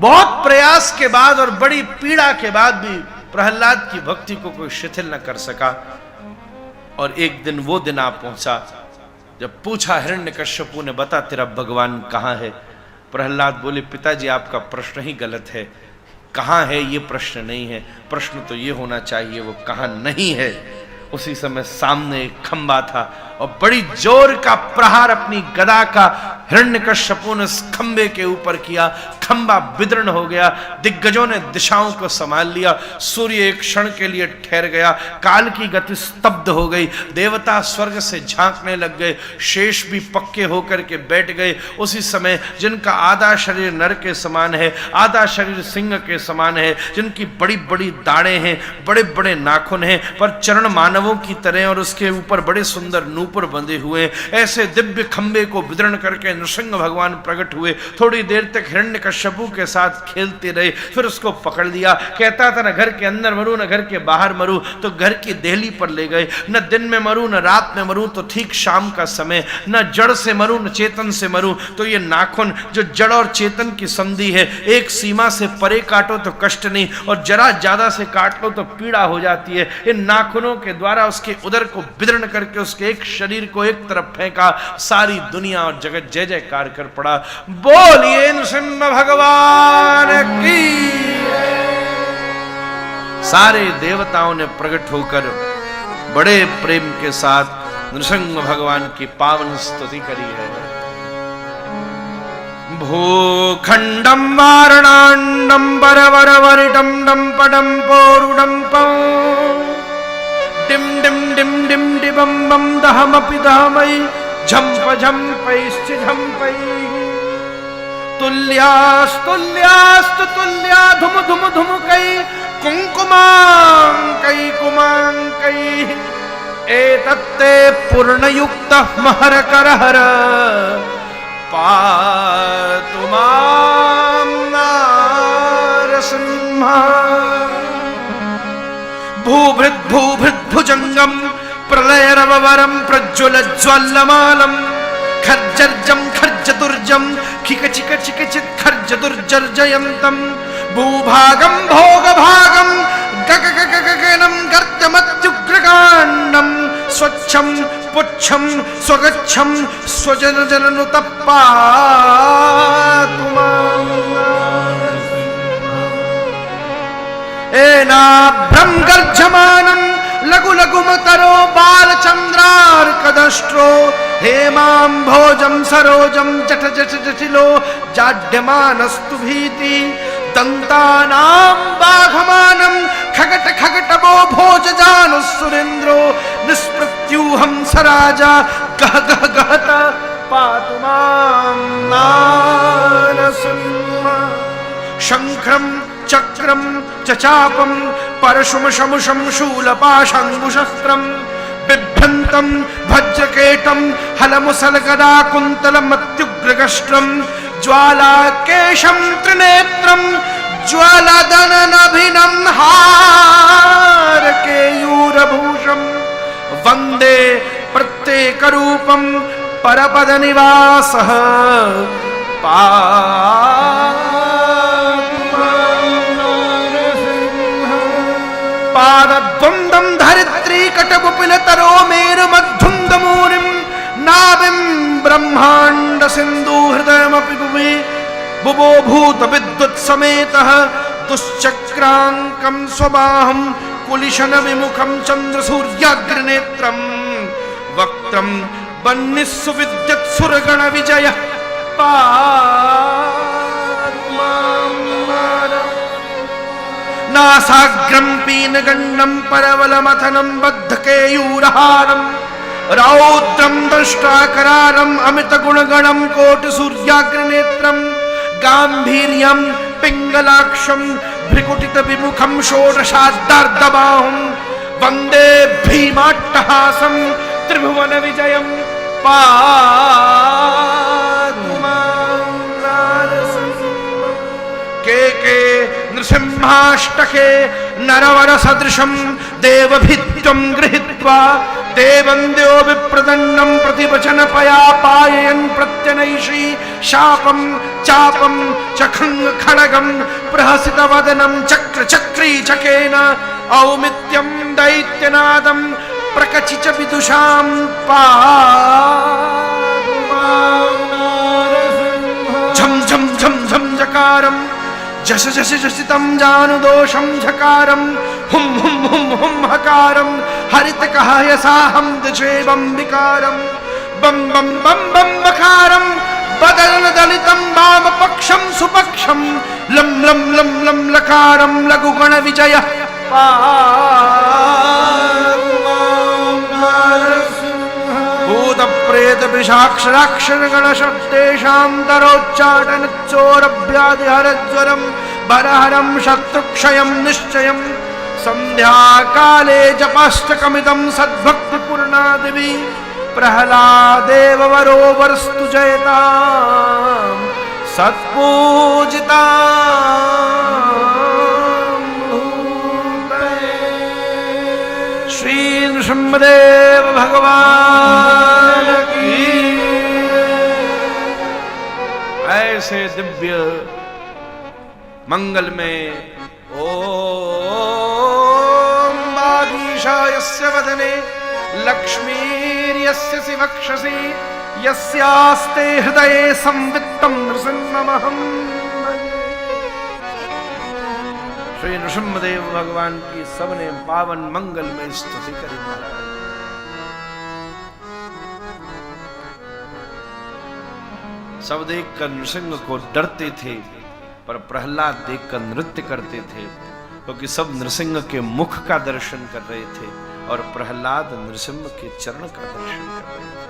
बहुत प्रयास के बाद और बड़ी पीड़ा के बाद भी प्रहलाद की भक्ति को कोई शिथिल न कर सका। और एक दिन वो दिन आ पहुंचा जब पूछा हिरण्यकश्यपु ने, बता तेरा भगवान कहां है? प्रहलाद बोले, पिताजी आपका प्रश्न ही गलत है, कहां है ये प्रश्न नहीं है, प्रश्न तो ये होना चाहिए वो कहां नहीं है। उसी समय सामने एक खंबा था और बड़ी जोर का प्रहार अपनी गदा का हिरण्यकश्यपु ने उस खंबे के ऊपर किया। खंबा विदीर्ण हो गया, दिग्गजों ने दिशाओं को संभाल लिया, सूर्य एक क्षण के लिए ठहर गया, काल की गति स्तब्ध हो गई, देवता स्वर्ग से झांकने लग गए, शेष भी पक्के होकर के बैठ गए। उसी समय जिनका आधा शरीर नर के समान है, आधा शरीर सिंह के समान है, जिनकी बड़ी बड़ी दाढ़ें हैं, बड़े बड़े नाखून हैं, पर चरण मानवों की तरह और उसके ऊपर बड़े सुंदर नूपुर बंधे हुए, ऐसे दिव्य खंबे को विदीर्ण करके नृसिंह भगवान प्रकट हुए। थोड़ी देर तक हिरण्यकश्यपु के साथ खेलते रहे, फिर उसको पकड़ लिया। कहता था न घर के अंदर मरूं न घर के बाहर मरूं, तो घर की देहली पर ले गए। न दिन में मरूं न रात में मरूं, तो ठीक शाम का समय। न जड़ से मरूं न चेतन से मरूं, तो ये नाखून जो जड़ और चेतन की संधि है, एक सीमा से परे काटो तो कष्ट नहीं, और जरा ज्यादा से काट लो तो पीड़ा हो जाती है। इन नाखूनों के द्वारा उसके उदर को विदीर्ण करके उसके एक शरीर को एक तरफ फेंका। सारी दुनिया और जगत जय जयकार कर पड़ा। बोलिए नृसिंह भगवान की। सारे देवताओं ने प्रकट होकर बड़े प्रेम के साथ नृसिंह भगवान की पावन स्तुति करी है। भूखंडम वारणांडम बरवरवरिडम डम पडम पोरुडम पौ डिम डिम डिम डिम डिबम बम दहमपि दहमई झंप झंपैश्च झंपै तुल्यास्तुल्यास्तु तुल्या धुम धुम धुमुकै कुंकुमांकै कुमांकै एतत्ते पूर्णयुक्तः महरकरहर पातु मां नारसिंह। भूभृद्भुजंगम प्रलयरवरम प्रज्वलज्वल्लमालं खर्जर्जं खर्जदुर्जं खिकचिकचिकचित् खर्जदुर्जर्जयन्तं भूभागं भोगभागं गगगगगगनं गर्दमत्युग्रकाण्डं स्वच्छं पुच्छं स्वगच्छं स्वजनजननुतप्पातु मां। एनाभ्रं गर्जमानं लघु लघुमतरो बालचंद्रार्कदष्ट्रो हेमां भोजं सरोजं जठ जठ जटिलो जाड्यमानस्तु भीति दन्तानां बाघमानं खगट खगटवो भोजजानुः सुरेन्द्रो निस्पृत्यूहं सराजा गह गह गहत पातु मां नारसिंह। शंखं चक्रं चचापं परशुम शमुषं शूलपाशाङ्कुशस्त्रं बिभ्रन्तं वज्रकेटं हलमुसलगदा कुन्तलमत्युग्रगष्ट्रं ज्वालाकेशं त्रिनेत्रं ज्वालादननभिनं हारकेयूरभूषं वन्दे प्रत्येकरूपं परपदनिवासः पादद्वन्द्वं धरित्री कटकुपिलतरो मेरुमद्धुन्दमूरिं नाभिं ब्रह्माण्ड सिन्धु हृदयमपि भुवि बुबो भूत विद्युत् समेतः दुश्चक्राङ्कं स्वबाहं कुलिशन विमुखं चन्द्र सूर्याग्रनेत्रं वक्त्रं वह्निस्सु विद्युत् सुरगण विजय नासाग्रं पीनगण्डं परवलमथनं बद्धकेयूरहारं रौद्रं दंष्ट्राकरारम् अमितगुणगणं कोटिसूर्याग्रनेत्रं गाम्भीर्यं पिङ्गलाक्षं भ्रिकुटितविमुखं षोडशाद्दार्धबाहुं वन्दे भीमाट्टहासं त्रिभुवनविजयं पातु मां नारसिंह। के नृसिंहाष्टके नरवर सदृशं देवभित्वं गृहीत्वा ते वंद्यो विप्रदंडम प्रतिवचन पया पाययन प्रत्यनैषी शापम चापम चखंग खड़गम प्रहसित वदनम चक्र चक्री चकेन औमित्यम दैत्यनादम प्रकचिच विदुषाम झम झम झम झम जकारम जश जश जशितम जानुदोषम झकारम हुम हुम हुम हुम हकारम हरित कहयसाहम दिशेवम विकारम बम बम बम बम बकारम बदलन दलितम वाम पक्षम सुपक्षम लम लम लम लम लकारम लघुगण विजय भूत प्रेत विषाक्षराक्षर गण शब्देशां तरोच्चाटन चोरभ्यादिहरज्वरम भरहरम शत्रुक्षयम निश्चयम संध्या काले जपाष्टकमिदं सद्भक्ति पूर्णादिवि प्रहलादेव वरो वरस्तु जयता सत्पूजिता श्री नृसिंहदेव भगवान की। ऐसे दिव्य मंगल में ओम वागीशायस्य वदने लक्ष्मीर्यस्य शिवक्षसि यस्यास्ते हृदये संवित्तं नृसिंहमहं श्री नृसिंहदेव भगवान की सबने पावन मंगल में स्तुति करी महाराज। सब देखकर नृसिंह को डरते थे, पर प्रहलाद देखकर नृत्य करते थे, क्योंकि सब नृसिंह के मुख का दर्शन कर रहे थे और प्रहलाद नृसिंह के चरण का दर्शन कर रहे थे।